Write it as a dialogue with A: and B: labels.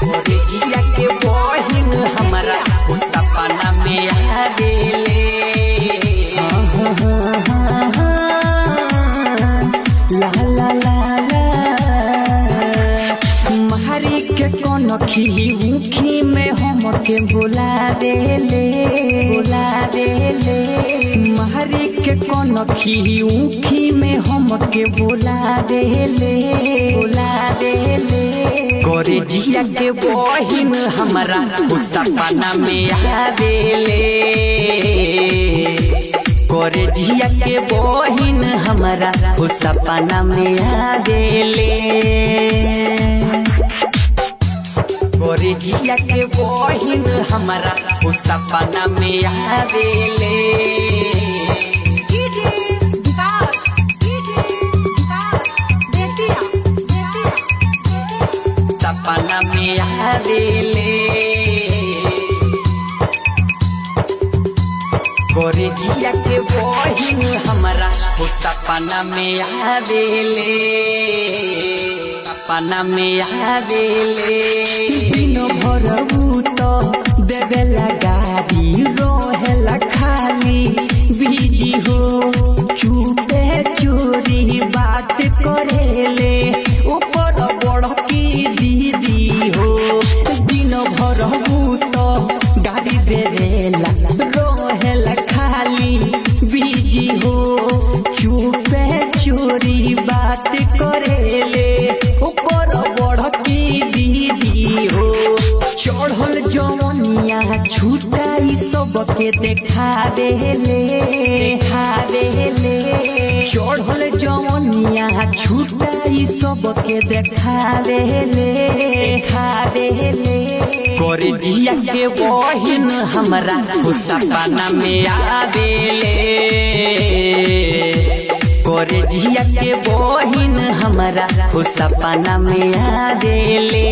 A: करे जिया के बहिन हमरा सपना में आवेले। ला ला ला ला महरी के कौन खी मुखी में हमके बुला देले महरी के कौन खी मुखी में हमके बुला देले करे जिया के बहिन हमरा सपना में आवेले। करे जिया के बहिन हमरा सपना में आवेले। करे जिया के बहिन हमरा सपना में आवेले। सपना में आवेले। करे जिया के बहिन हमरा सपना में आवेले। सपना में आवेले। दिन भर तो देवेला गाड़ी रोहेला खाली बिजी हो चुपे चोरी बात करेले ऊपर बड़ की दीदी हो। दिन भर तो गाड़ी देवेला रोहेला खाली बिजी हो चुपे चोरी बात करेले ऊपर बड़ की दीदी हो। चढ़ल जवनिया छुटाई सबके देखा देले चढ़ल जवनिया छुटाई सबके देखा देले करे जिया के बहिन हमरा सपना में आवेले। करे जिया के बहिन हमरा सपना में आवेले।